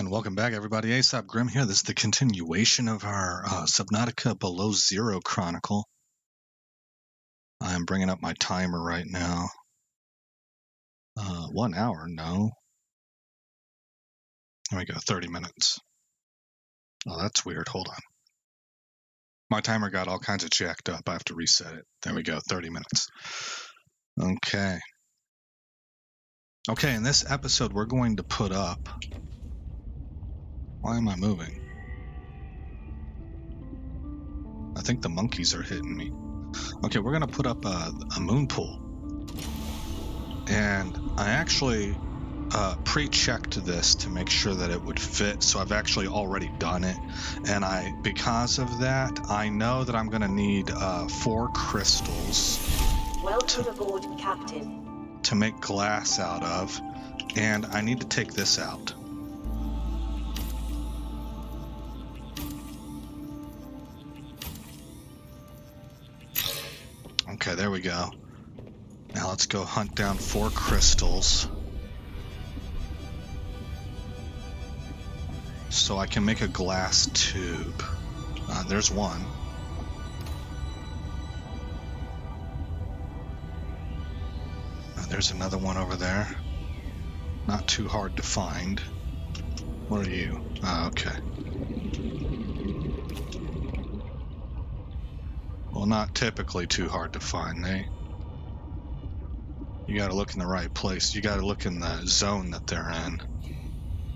And welcome back, everybody. Aesop Grim here. This is the continuation of our Subnautica Below Zero Chronicle. I'm bringing up my timer right now. 1 hour, no. There we go, 30 minutes. Oh, that's weird. Hold on. My timer got all kinds of jacked up. I have to reset it. There we go, 30 minutes. Okay. Okay, in this episode, we're going to put up... Why am I moving? I think the monkeys are hitting me. Okay, we're going to put up a Moonpool. And I actually pre-checked this to make sure that it would fit, so I've actually already done it. And because of that, I know that I'm going to need 4 crystals. Welcome aboard, Captain. To make glass out of, and I need to take this out. Okay, there we go. Now let's go hunt down 4 crystals so I can make a glass tube. There's one. There's another one over there. Not too hard to find. What are you? Okay. Well, not typically too hard to find. You gotta look in the right place. You gotta look in the zone that they're in,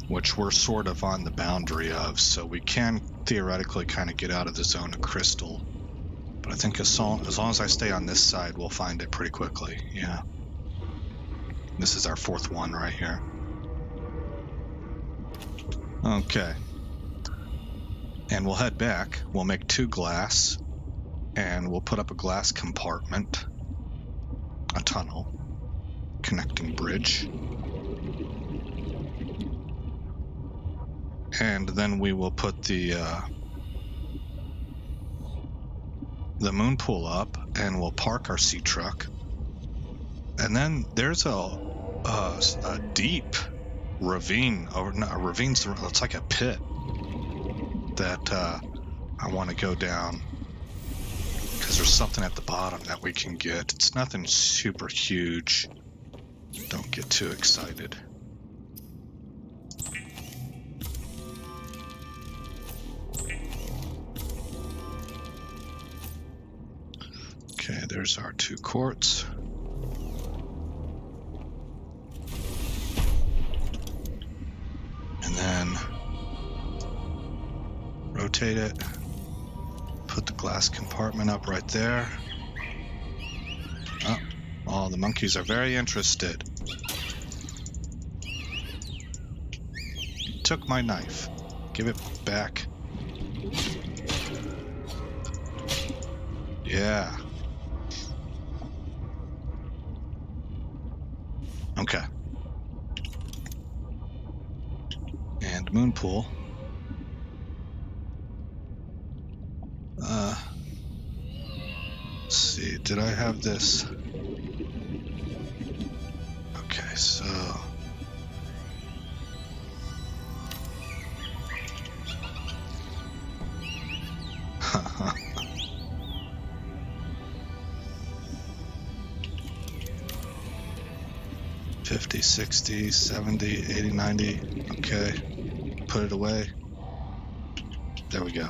which we're sort of on the boundary of, so we can theoretically kind of get out of the zone of crystal. But I think as long as I stay on this side, we'll find it pretty quickly. Yeah. This is our 4th one right here. Okay. And we'll head back. We'll make 2 glass. And we'll put up a glass compartment. A tunnel. Connecting bridge. And then we will put the Moonpool up, and we'll park our sea truck. And then there's a deep ravine, it's like a pit that I want to go down, because there's something at the bottom that we can get. It's nothing super huge. Don't get too excited. Okay, there's our 2 quartz. And then rotate it. Put the glass compartment up right there. Oh, the monkeys are very interested. Took my knife. Give it back. Yeah. Okay. And Moonpool. Let's see, did I have this? Okay, so... $50, $60, $70, $80, $90. Okay, put it away. There we go.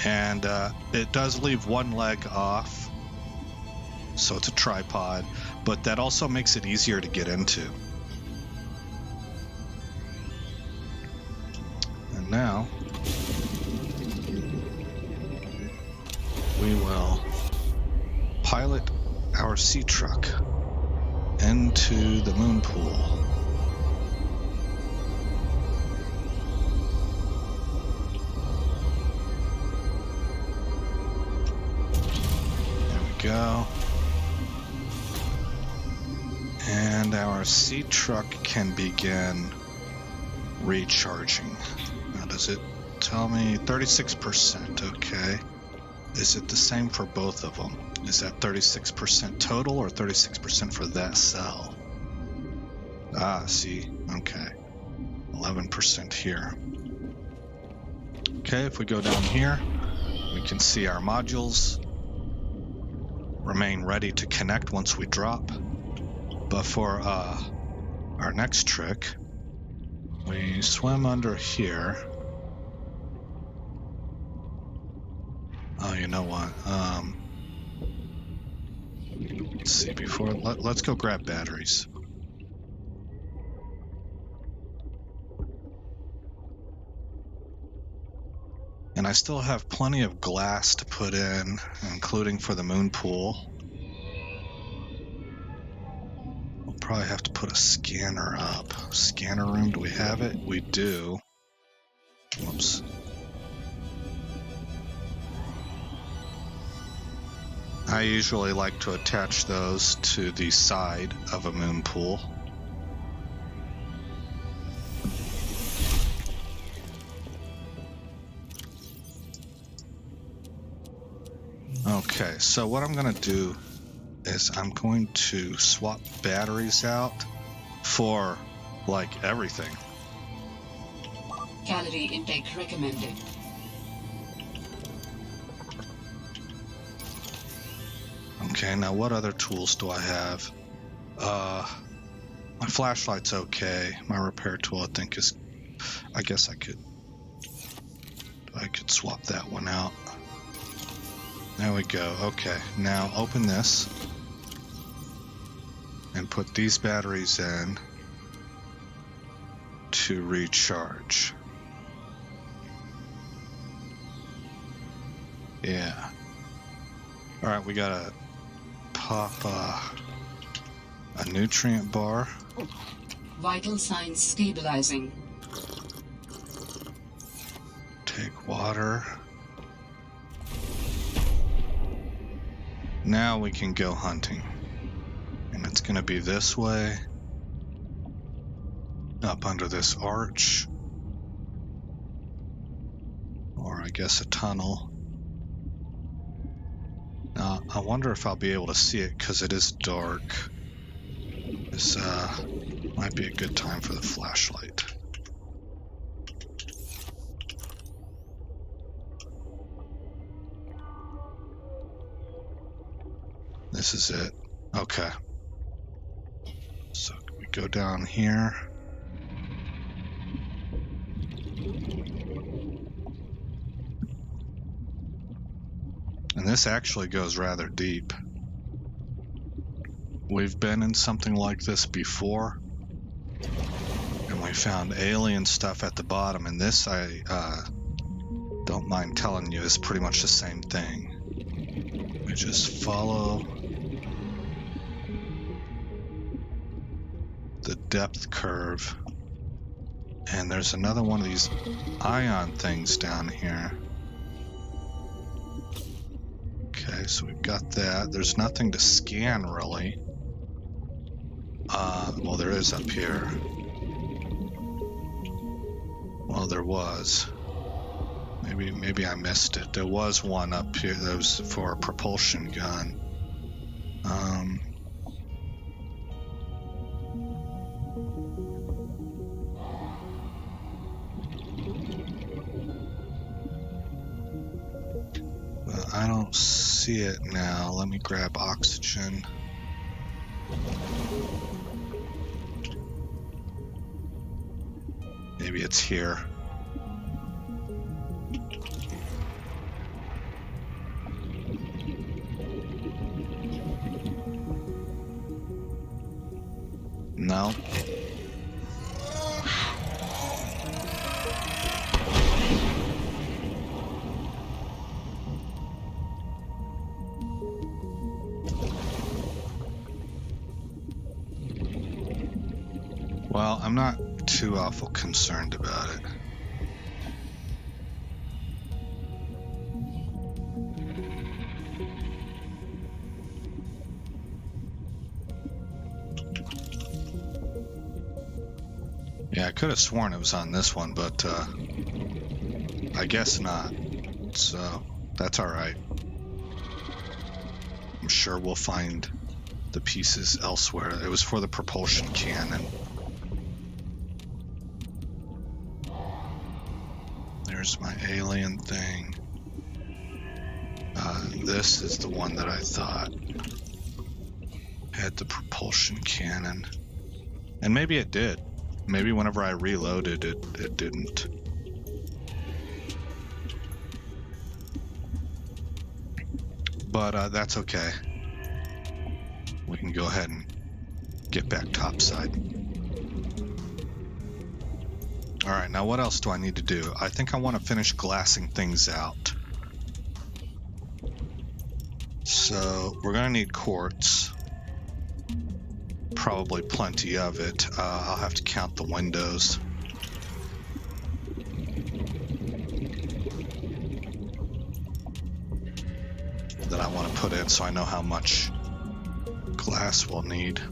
And it does leave one leg off, so it's a tripod, but that also makes it easier to get into. And now we will pilot our sea truck into the Moonpool. Go. And our sea truck can begin recharging. Now, does it tell me 36%? Okay. Is it the same for both of them? Is that 36% total or 36% for that cell? Ah, see. Okay. 11% here. Okay, if we go down here, we can see our modules remain ready to connect once we drop. But for our next trick, we swim under here. Oh, you know what? Let's see, let's go grab batteries. And I still have plenty of glass to put in, including for the Moonpool. We'll probably have to put a scanner up. Scanner room, do we have it? We do. Whoops. I usually like to attach those to the side of a Moonpool. Okay, so what I'm going to do is I'm going to swap batteries out for, like, everything. Calorie intake recommended. Okay, now what other tools do I have? My flashlight's okay. My repair tool, I think, is... I guess I could swap that one out. There we go. Okay, now open this and put these batteries in to recharge. Yeah. Alright, we gotta pop a nutrient bar. Vital signs stabilizing. Take water. Now we can go hunting. And it's gonna be this way. Up under this arch. Or I guess a tunnel. Now, I wonder if I'll be able to see it because it is dark. This might be a good time for the flashlight. This is it. Okay. So we go down here. And this actually goes rather deep. We've been in something like this before, and we found alien stuff at the bottom, and this, I don't mind telling you, is pretty much the same thing. We just follow the depth curve, and there's another one of these ion things down here. Okay, so we've got that. There's nothing to scan, really. Well, there is up here. Well, there was. Maybe I missed it. There was one up here that was for a propulsion gun. Well, I don't see it now. Let me grab oxygen. Maybe it's here. No. Well, I'm not too awful concerned about it. Yeah, I could have sworn it was on this one, but I guess not. So that's all right. I'm sure we'll find the pieces elsewhere. It was for the propulsion cannon. Here's my alien thing. This is the one that I thought had the propulsion cannon. And maybe it did. Maybe whenever I reloaded it didn't. But that's okay. We can go ahead and get back topside. Alright, now what else do I need to do? I think I want to finish glassing things out. So we're going to need quartz. Probably plenty of it. I'll have to count the windows. That I want to put in so I know how much glass we'll need.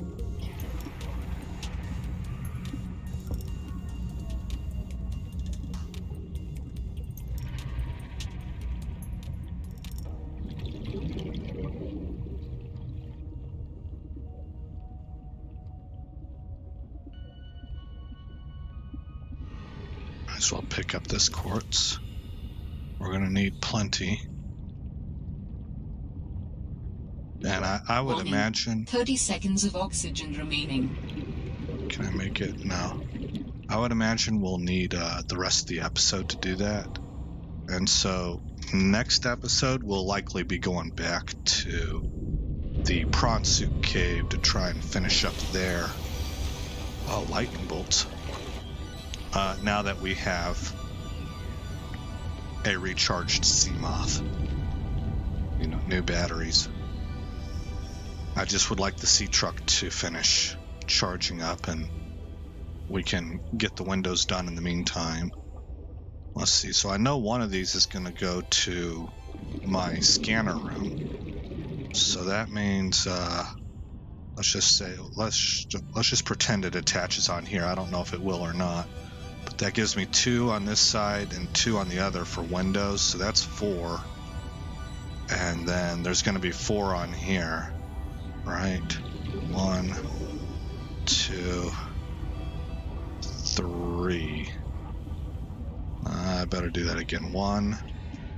Might as well pick up this quartz. We're going to need plenty. And I would Warning. imagine... 30 seconds of oxygen remaining. Can I make it? No. I would imagine we'll need the rest of the episode to do that. And so next episode, we'll likely be going back to the prawn suit cave to try and finish up there. Oh, lightning bolts. Now that we have a recharged Seamoth. You know, new batteries. I just would like the sea truck to finish charging up and we can get the windows done in the meantime. Let's see. So I know one of these is going to go to my scanner room. So that means, let's just say, let's just pretend it attaches on here. I don't know if it will or not. But that gives me 2 on this side and 2 on the other for windows. So that's 4. And then there's going to be 4 on here. Right, 1, 2, 3. I better do that again. 1,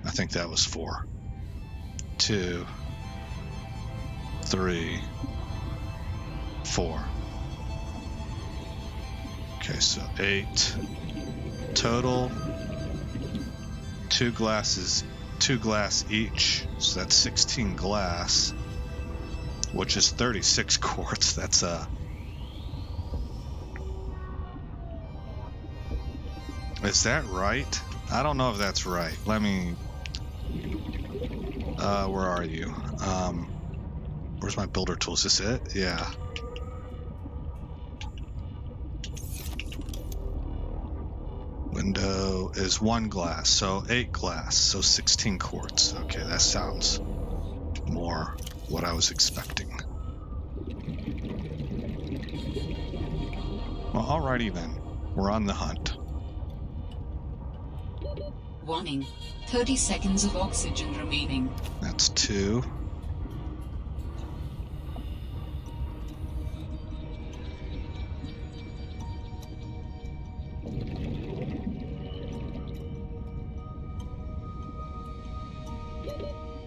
I think that was 4. 2, 3, 4. Okay, so 8 total. 2 glass each, so that's 16 glass. Which is 36 quartz. That's Is that right? I don't know if that's right. Let me... where are you? Where's my builder tools? Is this it? Yeah. Window is 1 glass, so 8 glass, so 16 quartz. Okay, that sounds more what I was expecting. Well, alrighty then. We're on the hunt. Warning. 30 seconds of oxygen remaining. That's 2.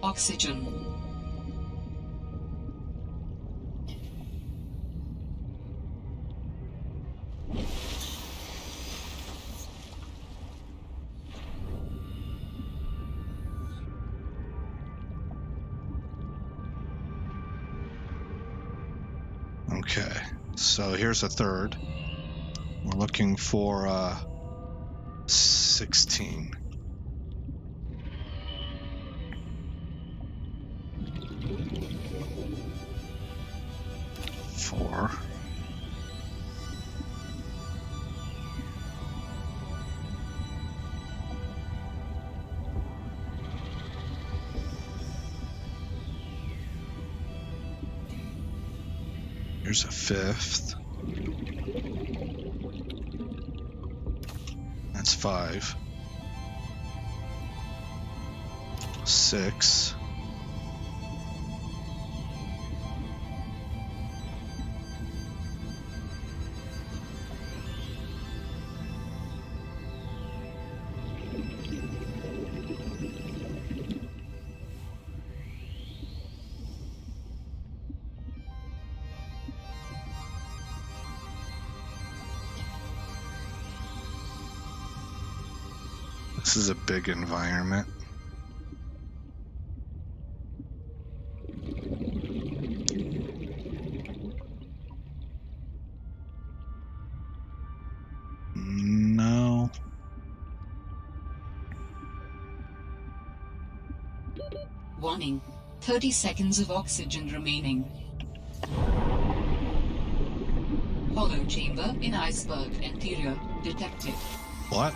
Oxygen. Okay, so here's a third. We're looking for 16. 4. Here's a 5th. That's 5. 6. is a big environment. No. Warning. 30 seconds of oxygen remaining. Hollow chamber in iceberg interior detected. What?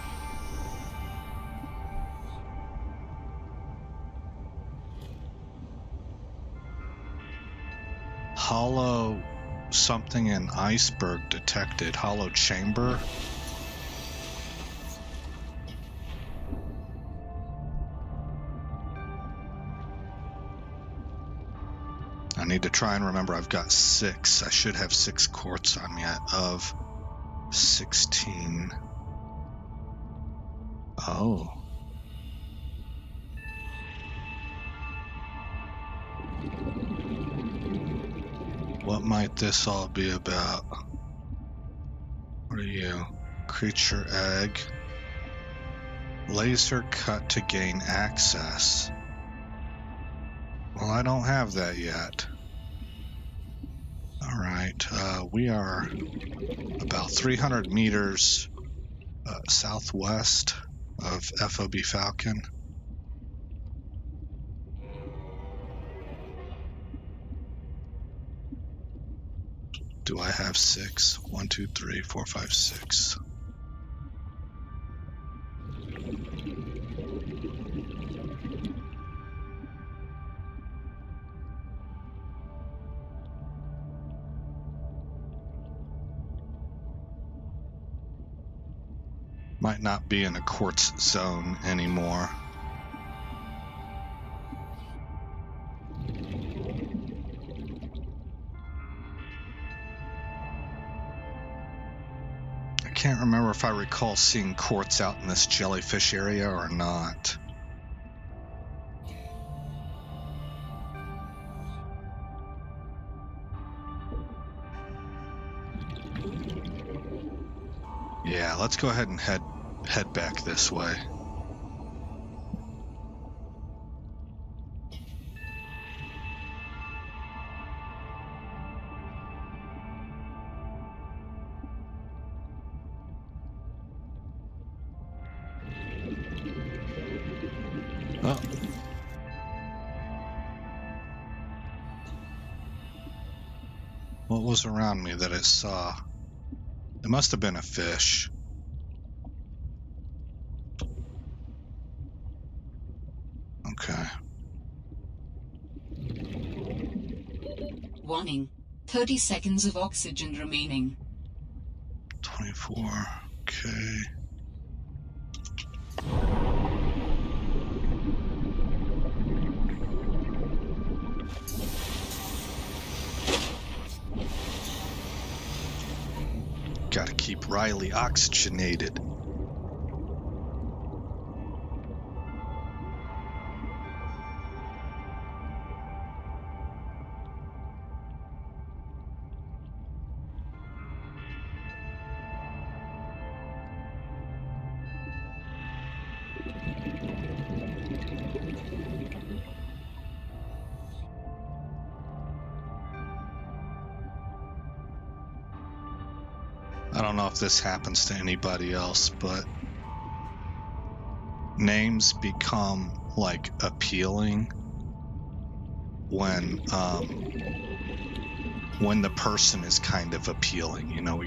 Hollow something in iceberg detected. Hollow chamber? I need to try and remember I've got 6. I should have 6 quartz on me of 16. Oh. What might this all be about? What are you? Creature egg. Laser cut to gain access. Well, I don't have that yet. All right, we are about 300 meters southwest of FOB Falcon. Do I have 6? 1, 2, 3, 4, 5, 6. Might not be in a quartz zone anymore. I can't remember if I recall seeing quartz out in this jellyfish area or not. Yeah, let's go ahead and head back this way. Oh. What was around me that it saw? It must have been a fish. Okay. Warning. 30 seconds of oxygen remaining. 24. Okay. Gotta keep Riley oxygenated. I don't know if this happens to anybody else, but names become like appealing when the person is kind of appealing. You know,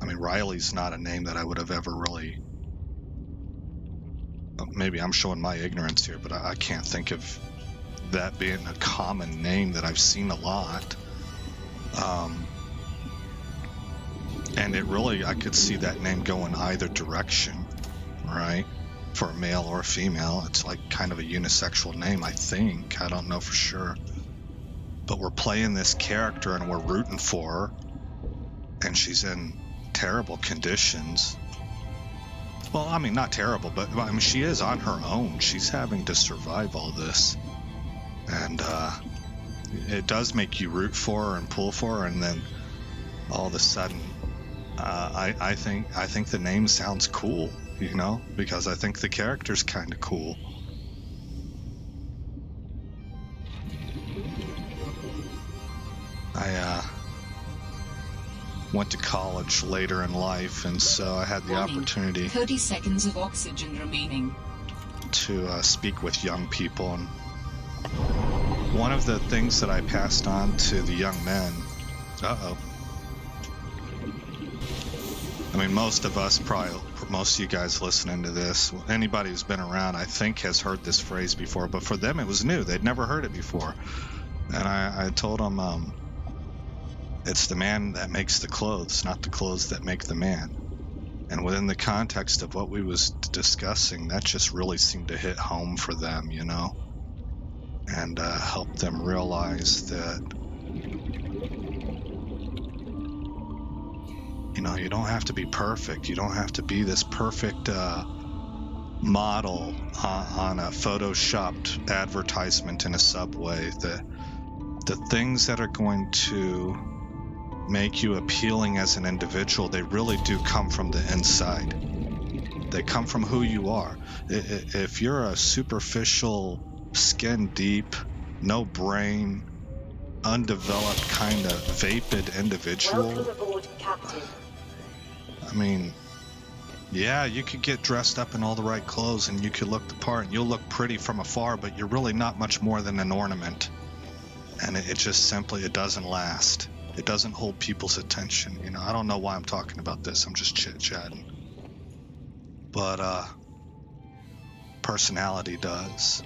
Riley's not a name that I would have ever really, maybe I'm showing my ignorance here, but I can't think of that being a common name that I've seen a lot. And it really, I could see that name going either direction, right? For a male or a female. It's like kind of a unisexual name, I think. I don't know for sure. But we're playing this character and we're rooting for her. And she's in terrible conditions. Well, I mean, not terrible, but I mean, she is on her own. She's having to survive all this. And it does make you root for her and pull for her. And then all of a sudden, I think the name sounds cool. you know, because I think the character's kind of cool. I went to college later in life, and so I had the Warning, opportunity 30 seconds of oxygen remaining. to speak with young people. And one of the things that I passed on to the young men, I mean, most of us, probably most of you guys listening to this, anybody who's been around, I think has heard this phrase before, but for them it was new. They'd never heard it before. And I told them, it's the man that makes the clothes, not the clothes that make the man. And within the context of what we was discussing, that just really seemed to hit home for them, you know, and help them realize that, you know, you don't have to be perfect. You don't have to be this perfect model on a photoshopped advertisement in a subway. The things that are going to make you appealing as an individual, they really do come from the inside. They come from who you are. If you're a superficial, skin deep, no brain, undeveloped kind of vapid individual, Welcome aboard, Captain. I mean, yeah, you could get dressed up in all the right clothes and you could look the part and you'll look pretty from afar, but you're really not much more than an ornament. And it just simply, it doesn't last. It doesn't hold people's attention. You know, I don't know why I'm talking about this. I'm just chit-chatting. But personality does.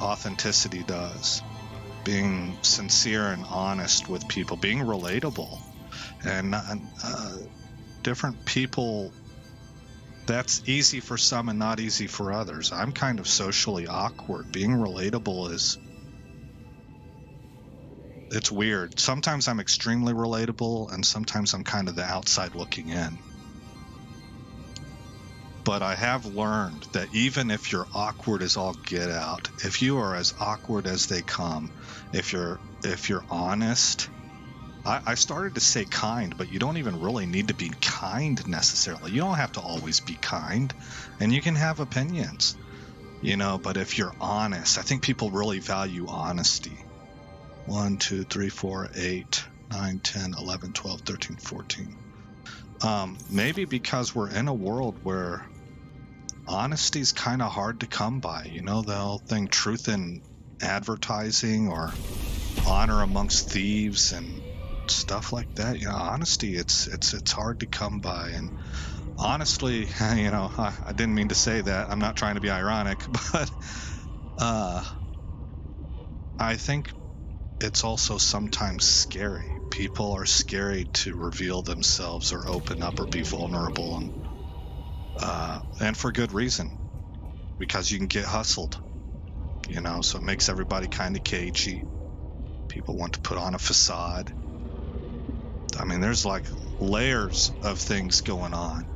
Authenticity does. Being sincere and honest with people. Being relatable. And different people, that's easy for some and not easy for others. I'm kind of socially awkward. Being relatable is... it's weird. Sometimes I'm extremely relatable, and sometimes I'm kind of the outside looking in. But I have learned that even if you're awkward as all get out, if you are as awkward as they come, if you're honest, I started to say kind, but you don't even really need to be kind necessarily. You don't have to always be kind, and you can have opinions, you know, but if you're honest, I think people really value honesty. 1, 2, 3, 4, 8, 9, 10, 11, 12, 13, 14. Maybe because we're in a world where honesty's kind of hard to come by. You know, the whole thing, truth in advertising or honor amongst thieves and stuff like that. You know, honesty, it's hard to come by. And honestly, you know, I didn't mean to say that. I'm not trying to be ironic, but I think it's also sometimes scary. People are scary to reveal themselves or open up or be vulnerable, and for good reason, because you can get hustled, you know, so it makes everybody kind of cagey. People want to put on a facade. I mean, there's like layers of things going on,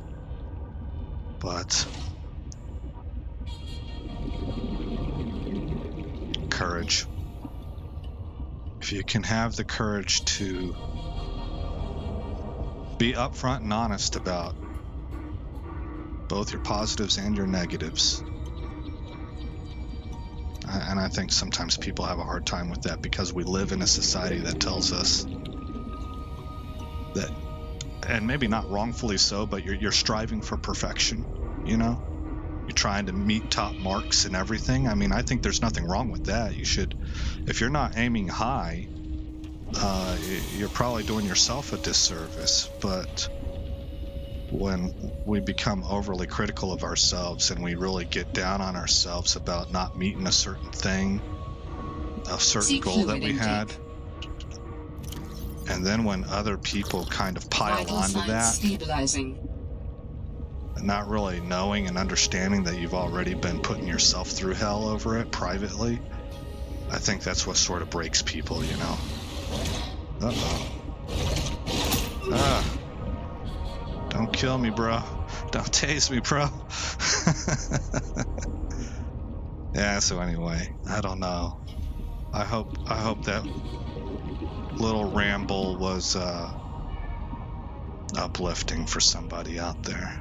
but courage. If you can have the courage to be upfront and honest about both your positives and your negatives. And I think sometimes people have a hard time with that because we live in a society that tells us that, and maybe not wrongfully so, but you're striving for perfection, you know? You're trying to meet top marks and everything. I mean, I think there's nothing wrong with that. You should, if you're not aiming high, you're probably doing yourself a disservice. But when we become overly critical of ourselves and we really get down on ourselves about not meeting a certain thing, a certain goal that we had, and then when other people kind of pile onto that, stabilizing. not really knowing and understanding that you've already been putting yourself through hell over it privately, I think that's what sort of breaks people, you know. Don't kill me, bro. Don't tase me, bro. Yeah, so anyway, I don't know. I hope that little ramble was uplifting for somebody out there.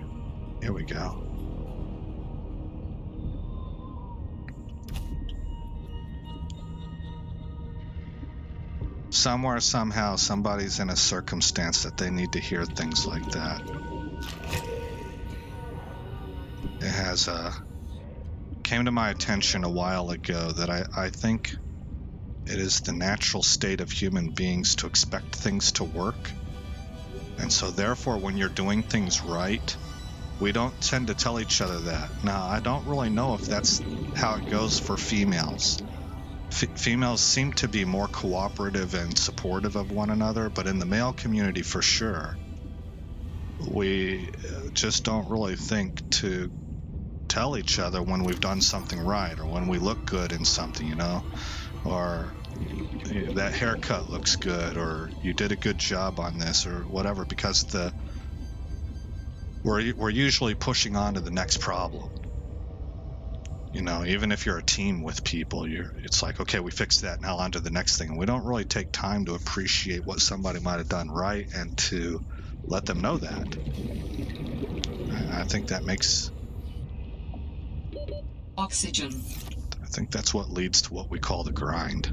Here we go. Somewhere, somehow, somebody's in a circumstance that they need to hear things like that. It has came to my attention a while ago that I think it is the natural state of human beings to expect things to work. And so therefore, when you're doing things right, we don't tend to tell each other that. Now, I don't really know if that's how it goes for females. Females seem to be more cooperative and supportive of one another, but in the male community, for sure, we just don't really think to tell each other when we've done something right, or when we look good in something, you know, or that haircut looks good, or you did a good job on this, or whatever, because we're usually pushing on to the next problem. You know, even if you're a team with people, it's like, okay, we fixed that, now on to the next thing. And we don't really take time to appreciate what somebody might have done right and to let them know that. I think that makes... Oxygen. I think that's what leads to what we call the grind.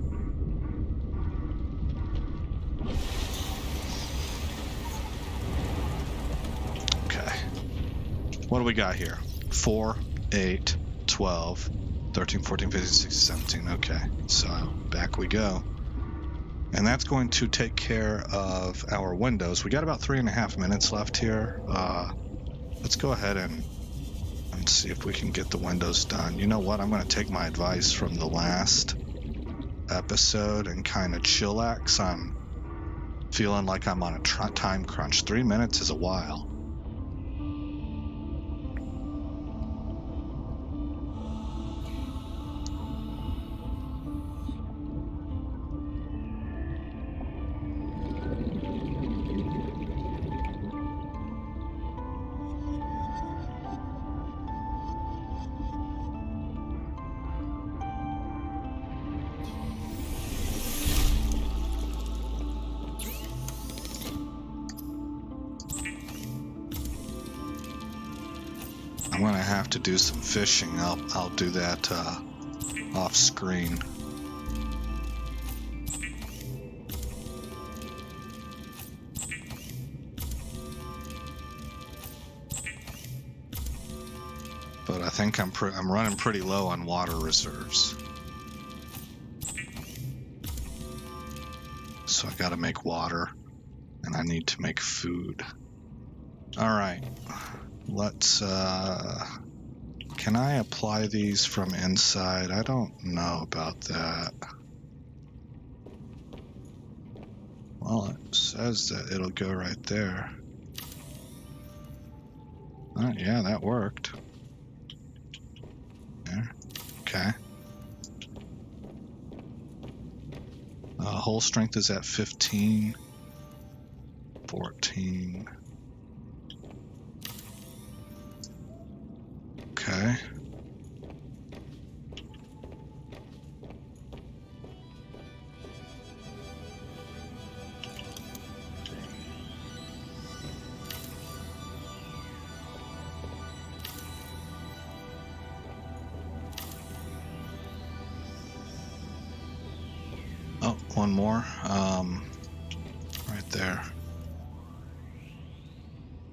Okay. What do we got here? 4, 8, 12, 13, 14, 15, 16, 17. Okay, so back we go. And that's going to take care of our windows. We got about 3.5 minutes left here. Let's go ahead and see if we can get the windows done. You know what? I'm going to take my advice from the last episode and kind of chillax. I'm feeling like I'm on a time crunch. 3 minutes is a while. I'm gonna have to do some fishing. I'll do that off screen. But I think I'm running pretty low on water reserves. So I gotta make water, and I need to make food. All right. Let's, can I apply these from inside? I don't know about that. Well, it says that it'll go right there. Yeah, that worked. There. Okay. Hull strength is at 15. 14. Okay. Oh, one more. Right there.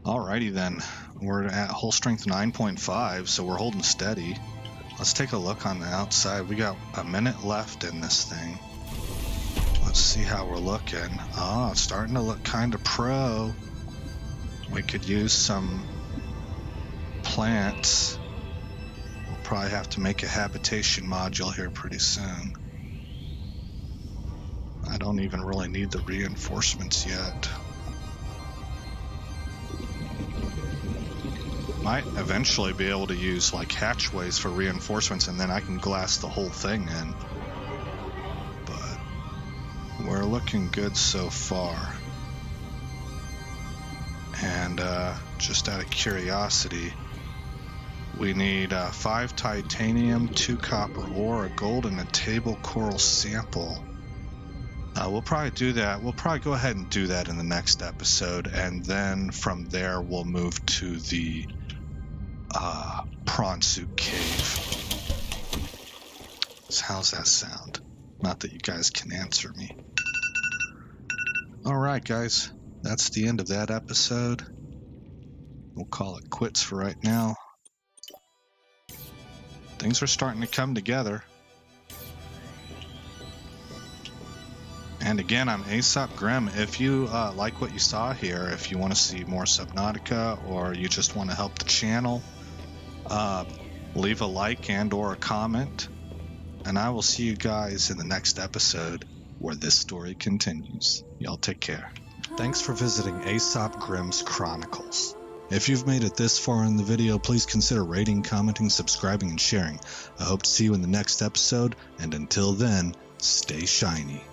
Alrighty then. We're at hull strength 9.5, so we're holding steady. Let's take a look on the outside. We got a minute left in this thing. Let's see how we're looking. Oh, it's starting to look kind of pro. We could use some plants. We'll probably have to make a habitation module here pretty soon. I don't even really need the reinforcements yet. Might eventually be able to use like hatchways for reinforcements, and then I can glass the whole thing in. But we're looking good so far. And just out of curiosity, we need 5 titanium, 2 copper ore, a gold, and a table coral sample. We'll probably do that. We'll probably go ahead and do that in the next episode, and then from there we'll move to the prawn soup cave. So how's that sound? Not that you guys can answer me. Alright guys, that's the end of that episode. We'll call it quits for right now. Things are starting to come together. And again, I'm Aesop Grim. If you like what you saw here, if you want to see more Subnautica, or you just want to help the channel, leave a like and or a comment. And I will see you guys in the next episode where this story continues. Y'all take care. Thanks for visiting Aesop Grim's Chronicles. If you've made it this far in the video, please consider rating, commenting, subscribing, and sharing. I hope to see you in the next episode, and until then, stay shiny.